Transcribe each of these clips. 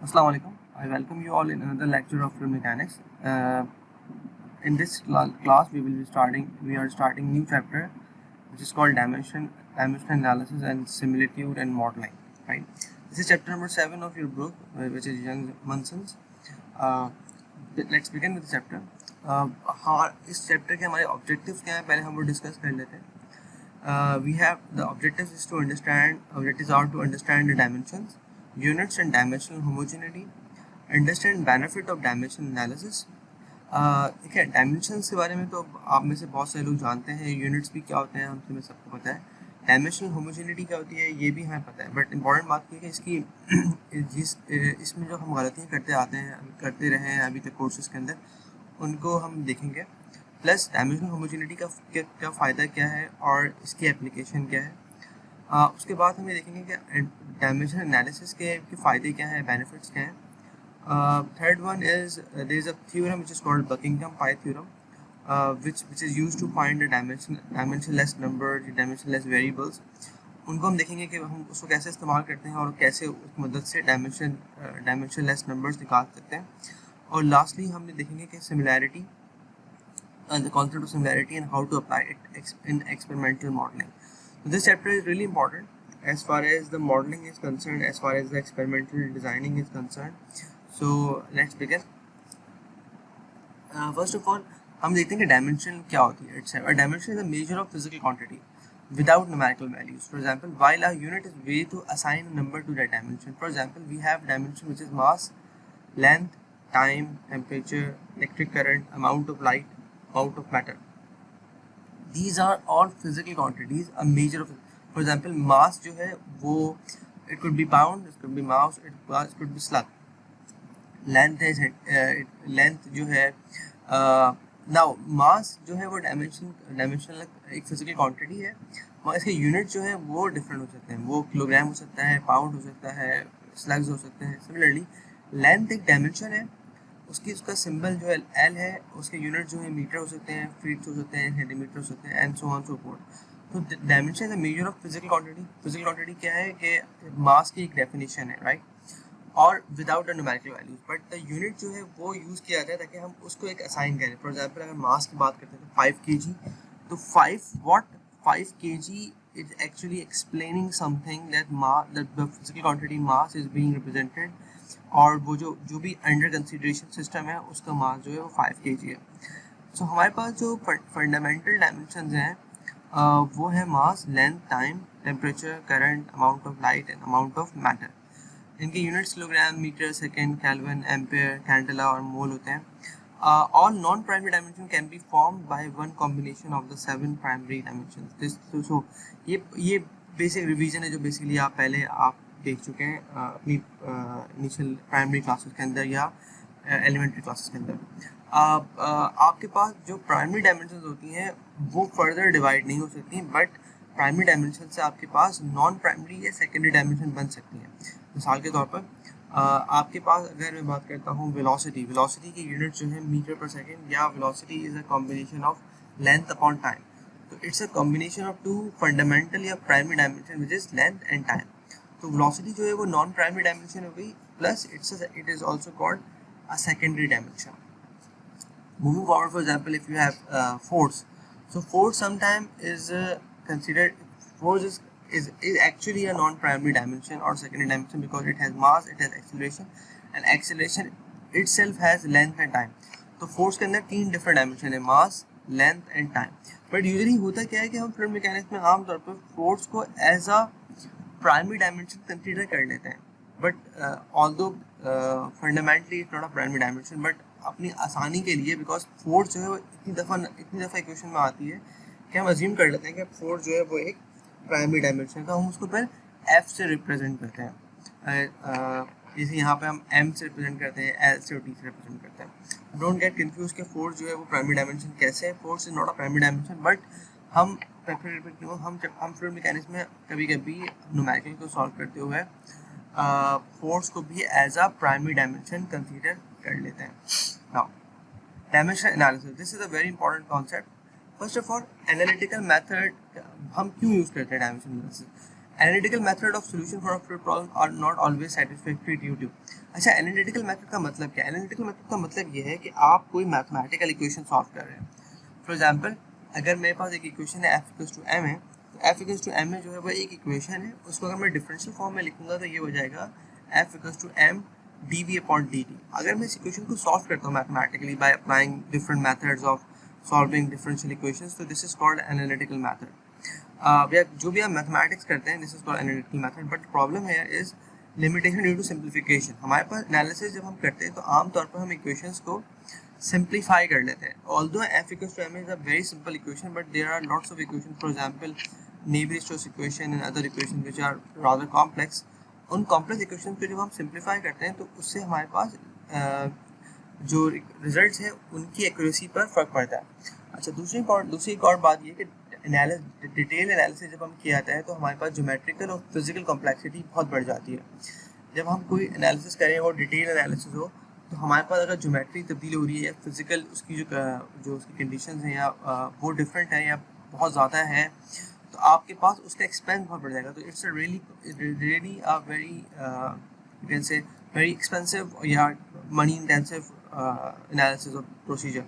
Assalamu alaikum. I welcome you all in another lecture of fluid mechanics. In this class, we are starting new chapter, which is called dimension analysis and similitude and modeling. Right. This is chapter number 7 of your book, which is Young Munson's. Let's begin with the chapter. हाँ, इस chapter के हमारे objectives क्या हैं पहले हम वो discuss कर लेते हैं. We have the objectives are to understand the dimensions, units and dimensional homogeneity, understand benefit of dimension analysis. ठीक है, डायमेंशंस के बारे में तो आप में से बहुत सारे लोग जानते हैं. यूनिट्स भी क्या होते हैं हम तुम्हें सबको पता है. डायमेंशनल होमोजेनिटी क्या होती है ये भी हमें पता है. बट इम्पॉर्टेंट बात ये है कि इसमें जो हम गलतियाँ करते रहे हैं अभी तक कोर्सेज के अंदर, उनको हम देखेंगे. प्लस डायमेंशनल होमोजेनिटी का क्या फ़ायदा क्या है और इसकी एप्लीकेशन क्या है. उसके बाद हम ये देखेंगे कि डायमेंशन एनालिसिस के फ़ायदे क्या हैं, बेनिफिट्स क्या हैं. Third one is there is a theorem which is called Buckingham Pi theorem, which is used to find the dimensionless numbers, dimensionless variables. उनको हम देखेंगे कि हम उसको कैसे इस्तेमाल करते हैं और कैसे उस मदद से dimensionless numbers निकाल सकते हैं. और lastly हम देखेंगे कि similarity and the concept of similarity and how to apply it in experimental modeling. So this chapter is really important as far as the modeling is concerned, as far as the experimental designing is concerned. So let's begin. First of all, हम देखते हैं कि dimension क्या होती है. A dimension is a measure of physical quantity without numerical values. For example, while a unit is a way to assign a number to that dimension. For example, we have dimension which is mass, length, time, temperature, electric current, amount of light, amount of matter. These are all physical quantities, a measure of. For example, mass जो है वो it could be pound, it could be mouse, it could be slug. Length जो है now mass जो है वो dimensional एक physical quantity है, मगर इसके यूनिट जो है वो डिफरेंट हो सकते हैं. वो किलोग्राम हो सकता है, पाउंड हो सकता है, स्लग्स हो सकते हैं. सिमिलरली लेंथ एक डायमेंशन है, उसका सिंबल जो है एल है, उसके यूनिट जो है मीटर हो सकते हैं, फीट हो सकते हैं, सेंटीमीटर हो सकते हैं, and so on so forth. तो dimension is a measure of physical quantity. Physical quantity क्या है कि मास की एक डेफिनेशन है, राइट, और without a numerical values. But the unit जो है वो यूज़ किया जाता है ताकि हम उसको एक असाइन करें. फॉर एग्जांपल अगर मास की बात करते हैं तो 5 kg, तो 5 kg is actually explaining something that the physical quantity mass is being represented, और वो जो भी अंडर कंसिडरेशन सिस्टम है उसका मास जो है वो 5 kg है. सो हमारे पास जो फंडामेंटल डायमेंशंस हैं वो है mass, length, time, temperature, current, amount of light and amount of matter. इनके units kilogram, metre, second, kelvin, ampere, candela और मोल होते हैं. All non-primary dimension can be formed by one combination of the 7 primary dimensions. So ये basic revision है जो basically आप पहले देख चुके हैं अपनी इनिशियल प्राइमरी क्लासेस के अंदर या एलिमेंट्री क्लासेस के अंदर. आपके पास जो प्राइमरी डायमेंशंस होती हैं वो फर्दर डिवाइड नहीं हो सकती, बट प्राइमरी डायमेंशन से आपके पास नॉन प्राइमरी या सेकेंडरी डायमेंशन बन सकती हैं. मिसाल के तौर पर आपके पास अगर मैं बात करता हूँ वेलोसिटी के यूनिट जो है मीटर पर सेकेंड, या velocity is a combination of length upon time. तो it's a combination of two fundamental या primary dimension which is length and time. तो वेलोसिटी जो है वो नॉन प्राइमरी डायमेंशन हो गई, plus it is also called a secondary dimension. Moving forward, for example, if you have force, so force sometimes is considered, force is actually a non-primary dimension or secondary dimension because it has mass, it has acceleration, and acceleration itself has length and time. तो force के अंदर 3 different dimension है, mass, length and time. But usually होता क्या है कि हम fluid mechanics में आमतौर पर force को as a primary dimension consider कर लेते हैं. But although fundamentally it's not a primary dimension, but अपनी आसानी के लिए, बिकॉज फोर्स जो है वो इतनी दफ़ा इक्वेशन में आती है कि हम अज्यूम कर लेते हैं कि फोर्स जो है वो एक प्राइमरी डायमेंशन का, हम उसको फिर एफ से रिप्रेजेंट करते हैं. जैसे यहाँ पे हम एम से रिप्रेजेंट करते हैं, एल से और टी से रिप्रेजेंट करते हैं. डोंट गेट कंफ्यूज कि फोर्स जो है वो प्राइमरी डायमेंशन कैसे है. Force is not a primary dimension, but हम फ्लूइड मैकेनिक्स में कभी कभी न्यूमेरिकल को सॉल्व करते हुए फोर्स को भी as a primary dimension consider कर लेते हैं. Now, dimension analysis. This is a very important concept. First of all, analytical method हम क्यों यूज़ करते हैं dimension analysis. Analytical method of solution for a fluid problem are not always satisfactory due to. अच्छा, analytical method का मतलब क्या है? Analytical method का मतलब ये है कि आप कोई मैथमेटिकल इक्वेशन सॉल्व कर रहे हैं। फॉर एग्जांपल, अगर मेरे पास एक इक्वेशन है f=m है, तो f=m में जो है वो एक इक्वेशन है, उसको अगर मैं डिफरेंशियल फॉर्म में लिखूंगा तो ये हो जाएगा f=m dv/dt। अगर मैं इस इक्वेशन को सॉल्व करता हूँ mathematically by applying different methods of solving differential equations, तो this is called analytical method. जो भी आप मैथमेटिक्स करते हैं, this is called analytical method, but problem here is limitation due to simplification. हमारे पास एनालिसिस जब हम करते हैं तो आमतौर पर हम इक्वेशंस को सिंप्लीफाई कर लेते हैं। Although f=m is a very simple equation, but there are lots of equations, for example Navier-Stokes equation and other equations which are rather complex। उन कॉम्प्लेक्स इक्वेशन को जब हम सिंप्लीफाई करते हैं तो उससे हमारे पास जो रिजल्ट्स हैं उनकी एक्यूरेसी पर फर्क पड़ता है। अच्छा, दूसरी एक और बात ये कि डिटेल एनालिसिस जब हम किया जाता है तो हमारे पास ज्योमेट्रिकल और फिजिकल कॉम्प्लेक्सिटी बहुत बढ़ जाती है। जब हम कोई एनालिसिस करें और डिटेल एनालिसिस हो, तो हमारे पास अगर ज्योमेट्री तब्दील हो रही है या फिजिकल उसकी जो उसकी कंडीशंस हैं या वो डिफरेंट है या बहुत ज़्यादा है, तो आपके पास उसका एक्सपेंस बहुत बढ़ जाएगा। तो it's really a very you can say very expensive या मनी इंटेंसिव एनालिसिस और प्रोसीजर।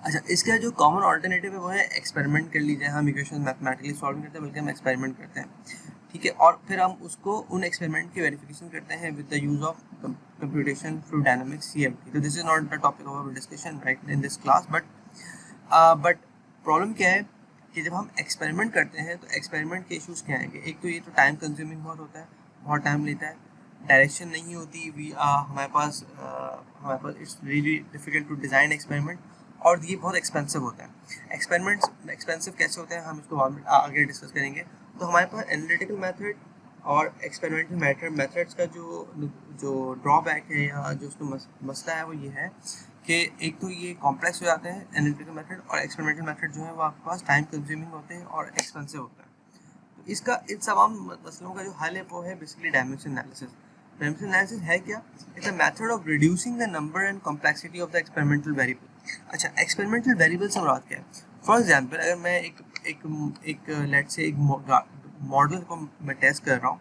अच्छा, इसका जो कॉमन ऑल्टरनेटिव है वो है एक्सपेरिमेंट कर लीजिए। हम इक्वेशन मैथमेटिकली सॉल्व करते हैं बल्कि हम एक्सपेरिमेंट करते हैं, ठीक है, और फिर हम उसको उन एक्सपेरिमेंट की वेरिफिकेशन करते हैं with the use of computation fluid dynamics CFD। तो this is not the topic of our discussion right in this class, but problem क्या है कि जब हम एक्सपेरिमेंट करते हैं तो एक्सपेरिमेंट के इश्यूज क्या हैं कि एक तो ये तो टाइम कंज्यूमिंग बहुत होता है, बहुत टाइम लेता है, डायरेक्शन नहीं होती, हमारे पास it's really difficult to design experiment, और ये बहुत एक्सपेंसिव होता है। एक्सपेरिमेंट्स एक्सपेंसिव कैसे होते हैं हम इसको आगे डिस्कस करेंगे। तो हमारे पास एनालिटिकल मेथड और एक्सपेरिमेंटल मेथड्स का जो ड्रॉबैक है या जो उसको मसला है वो ये है कि एक तो ये कॉम्प्लेक्स हो जाते हैं एनालिटिकल मेथड, और एक्सपेरिमेंटल मेथड जो है वो आपके पास टाइम कंज्यूमिंग होते हैं और एक्सपेंसिव होता है। तो इसका इन तमाम मसलों का जो हल है वो है basically dimension analysis. Dimension analysis है क्या? It's a method of reducing the number and complexity of the experimental variable. अच्छा, एक्सपेरिमेंटल वेरिएबल से मुराद क्या है? फॉर एग्जांपल, अगर मैं एक लेट्स से एक मॉडल को मैं टेस्ट कर रहा हूँ,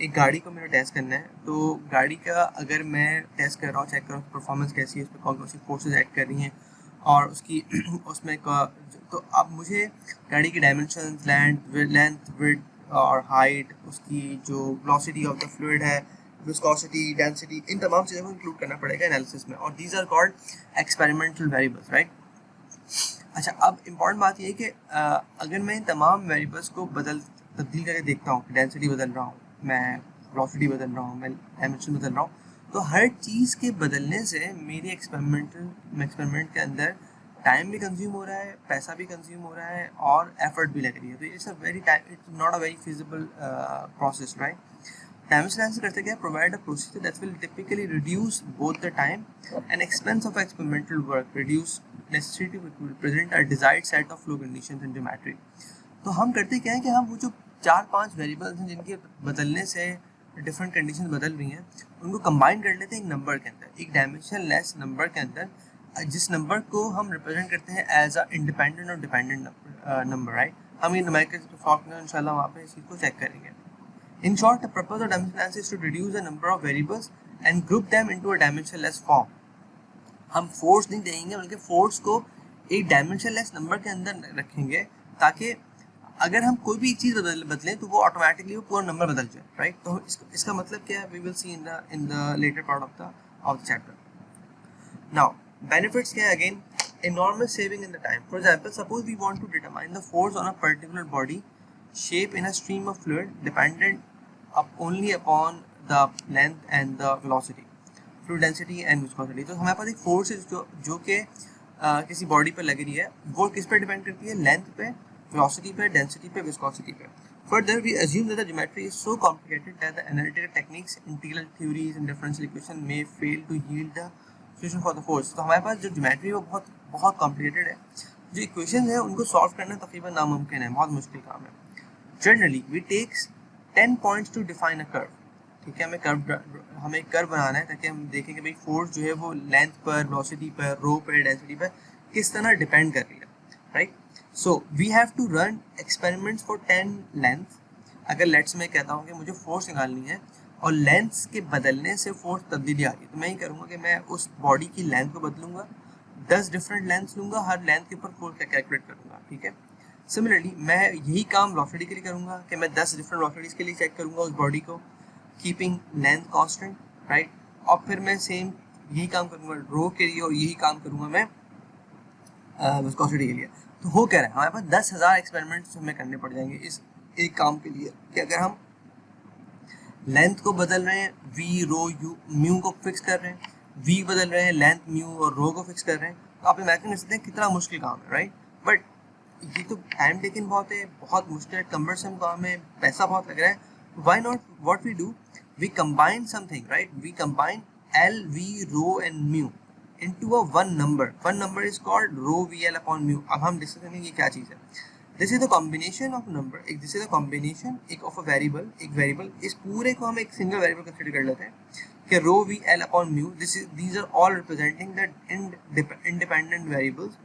एक गाड़ी को मेरा टेस्ट करना है, तो गाड़ी का अगर मैं टेस्ट कर रहा हूँ, चेक कर रहा हूँ परफॉर्मेंस कैसी है, उस पर कौन कौन सी फोर्सेज एक्ट कर रही हैं और उसकी उसमें तो अब मुझे गाड़ी की डायमेंशन, लेंथ, विड्थ और हाइट, उसकी जो वेलोसिटी ऑफ द फ्लूइड है, विस्कोसिटी, डेंसिटी, इन तमाम चीज़ों को इंक्लूड करना पड़ेगा एनालिसिस में, और these are called experimental variables, right. अच्छा, अब इम्पॉर्टेंट बात ये है कि अगर मैं इन तमाम वेरिएबल्स को तब्दील करके देखता हूँ, डेंसिटी बदल रहा हूँ, मैं वेलोसिटी बदल रहा हूँ, मैं डायमेंशन बदल रहा हूँ, तो हर चीज़ के बदलने से मेरी एक्सपेरिमेंट के अंदर टाइम भी कंज्यूम हो रहा है, पैसा भी कंज्यूम हो रहा है और एफर्ट भी लग रही है। तो it's not a very feasible process, right. Dimension analysis करते क्या? Provide a procedure that will typically reduce both the time and expense of experimental work, reduce necessity to represent a desired set of flow conditions in geometry। तो हम करते क्या है कि हम वो जो 4-5 वेरिएबल्स हैं जिनके बदलने से डिफरेंट कंडीशन बदल रही हैं, उनको कंबाइन कर लेते हैं एक नंबर के अंदर, एक डायमेंशन लेस नंबर के अंदर, जिस नंबर को हम रिप्रेजेंट करते हैं एज अ इंडिपेंडेंट और डिपेंडेंट नंबर, राइट। हम ये न्यूमेरिकल सॉल्व में इंशाल्लाह वहाँ पे इस चीज़ को चेक करेंगे। In short, the purpose of dimension analysis is to reduce the number of variables and group them into a dimensionless form। हम फोर्स नहीं देंगे बल्कि फोर्स को एक डायमेंशनलेस नंबर के अंदर रखेंगे, ताकि अगर हम कोई भी एक चीज़ बदलें तो वो ऑटोमेटिकली वो पूरा नंबर बदल जाए, राइट। तो इसका मतलब क्या है? We will see in the later part of the chapter. Now benefits क्या है? Again, enormous saving in the time. For example, suppose we want to determine the force on a particular body shape in a stream of fluid dependent only upon the length and the velocity, fluid density and viscosity। तो हमारे पास एक force है जो कि किसी body पर लग रही है, वो किस पर डिपेंड करती है? लेंथ पे, वेलोसिटी पे, डेंसिटी पे, विस्कोसिटी पे। Further, we assume that the geometry is so complicated that the analytical techniques, integral theories and differential equation may fail to yield the solution for the force। तो हमारे पास जो geometry है वो बहुत बहुत कॉम्प्लिकेटेड है, जो इक्वेशन है उनको सॉल्व करना तकरीबन नामुमकिन है, बहुत मुश्किल काम है। Generally we takes 10 points to define a curve, ठीक है। हमें एक कर्व बनाना है ताकि हम देखें कि भाई फोर्स जो है वो लेंथ पर, वेलोसिटी पर, रो पर, डेंसिटी पर किस तरह डिपेंड कर रही है, right. So we have to run experiments for 10 length अगर लेट्स मैं कहता हूँ कि मुझे फोर्स निकालनी है और लेंथ के बदलने से फोर्स तब्दीली आ रही है, तो मैं ये करूँगा कि मैं उस बॉडी की लेंथ को बदलूंगा, 10 डिफरेंट लेंथ लूंगा, हर लेंथ के ऊपर फोर्स का कैलकुलेट करूंगा, ठीक है। सिमिलरली मैं यही काम वेलोसिटी के लिए करूंगा कि मैं 10 डिफरेंट वेलोसिटीज के लिए चेक करूंगा उस बॉडी को, कीपिंग लेंथ कांस्टेंट, राइट। और फिर मैं सेम यही काम करूंगा रो के लिए और यही काम करूंगा मैं विस्कोसिटी के लिए। तो हो क्या रहा है, हमारे पास 10,000 एक्सपेरिमेंट्स हमें करने पड़ जाएंगे इस एक काम के लिए कि अगर हम लेंथ को बदल रहे हैं, वी रो यू म्यू को फिक्स कर रहे हैं, वी बदल रहे हैं, लेंथ म्यू और रो को फिक्स कर रहे हैं, तो आप इमेजिन कर सकते हैं कितना मुश्किल काम है, राइट। बट ये तो टाइम टेकिंग बहुत है, बहुत मुश्किल कम्बरसम काम है, पैसा बहुत लग रहा है। Why not what we do, we combine something, right, we combine L V rho and mu into a one number is called rho vl upon mu। अब हम डिस्कस करेंगे ये क्या चीज़ है। This is the combination of number, एक this is the combination एक of a variable, एक variable, इस पूरे को हम एक सिंगल वेरिएबल कंसीडर कर लेते हैं कि rho V L upon mu, this is these are all representing the independent variables,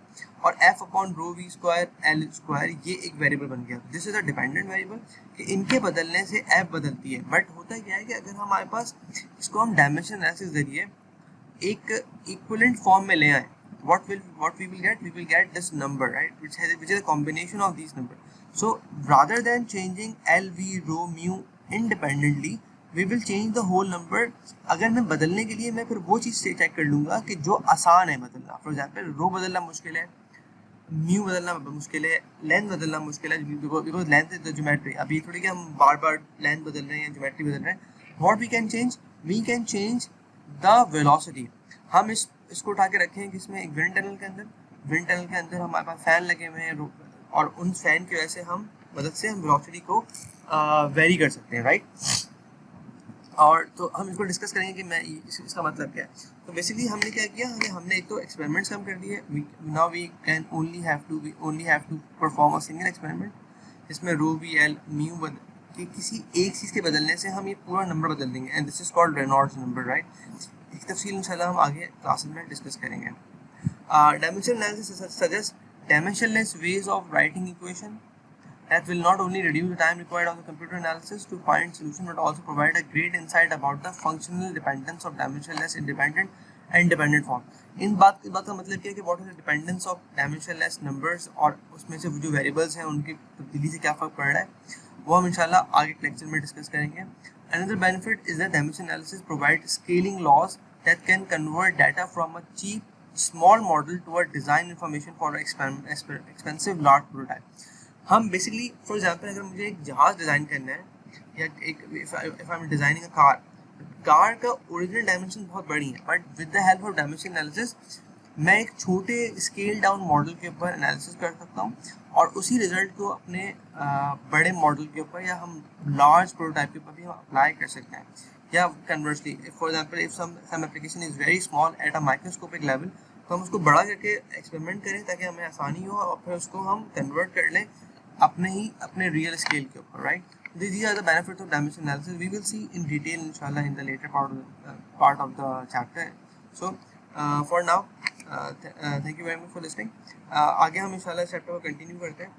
और F upon rho V square L square ये एक वेरिएबल बन गया। This is a dependent variable कि इनके बदलने से एफ बदलती है। बट होता क्या है कि अगर हमारे पास इसको हम डायमेंशन एनालिसिस जरिए एक इक्विवेलेंट फॉर्म में ले आए, what we will get, we will get this number, right, which is a combination of these number. So rather than changing l v rho mu independently, we will change the whole number। अगर मैं बदलने के लिए मैं फिर वो चीज़ से check कर लूँगा कि जो आसान है बदलना। फॉर एग्जाम्पल रो बदलना मुश्किल है, म्यू बदलना मुश्किल है, लेंथ बदलना मुश्किल है, because length is the geometry. अभी थोड़ी कि हम बार बार लेंथ बदल रहे हैं, ज्योमेट्री बदल रहे हैं। What we can change, we can change the velocity. हम इसको उठा के रखें किसमें, एक विंड टनल के अंदर। विंड टनल के अंदर हमारे पास फैन लगे हुए हैं और उन फैन की वजह से हम मदद से हम वेलोसिटी को वेरी कर सकते हैं, राइट। और तो हम इसको डिस्कस करेंगे कि मैं इसका मतलब क्या है। तो बेसिकली हमने क्या किया, हमने एक तो एक्सपेरिमेंट्स कम कर दिए। Now we can only have to perform a single experiment जिसमें रो वी एल म्यू कि किसी एक चीज़ के बदलने से हम ये पूरा नंबर बदल देंगे, and this is called Reynolds number, right. इसकी तफसील इंशाल्लाह हम आगे क्लास में डिस्कस करेंगे। Dimension analysis suggest dimensionless ways of writing equation that will not only reduce the time required of the computer analysis to find solution but also provide a great insight about the functional dependence of dimensionless independent and dependent form। इन बात का मतलब क्या है कि what is the dependence of dimensionless numbers और उसमें से जो variables हैं उनकी तब्दीली से क्या फ़र्क पड़ रहा है वो हम इंशाल्लाह आगे के लेक्चर में डिस्कस करेंगे। Another benefit is that dimension analysis provides scaling laws that can convert data from a cheap small model to a design information for an expensive large prototype। हम बेसिकली फॉर एग्जांपल अगर मुझे एक जहाज़ design करना है या एक if I am designing a car का ओरिजिनल डायमेंशन बहुत बड़ी है, but with the help of dimension analysis मैं एक छोटे स्केल डाउन मॉडल के ऊपर एनालिसिस कर सकता हूँ और उसी रिजल्ट को अपने बड़े मॉडल के ऊपर या हम लार्ज प्रोटोटाइप के ऊपर भी हम अप्लाई कर सकते हैं। या conversely for example if some application is very small at a microscopic level, तो हम उसको बड़ा करके एक्सपेरिमेंट करें ताकि हमें आसानी हो और फिर उसको हम कन्वर्ट कर लें अपने रियल स्केल के ऊपर, right. These are the benefits of dimension analysis. We will see in detail inshallah in the later part of the chapter. So for now thank you very much for listening। आगे हम इंशाल्लाह इस chapter को continue करते हैं।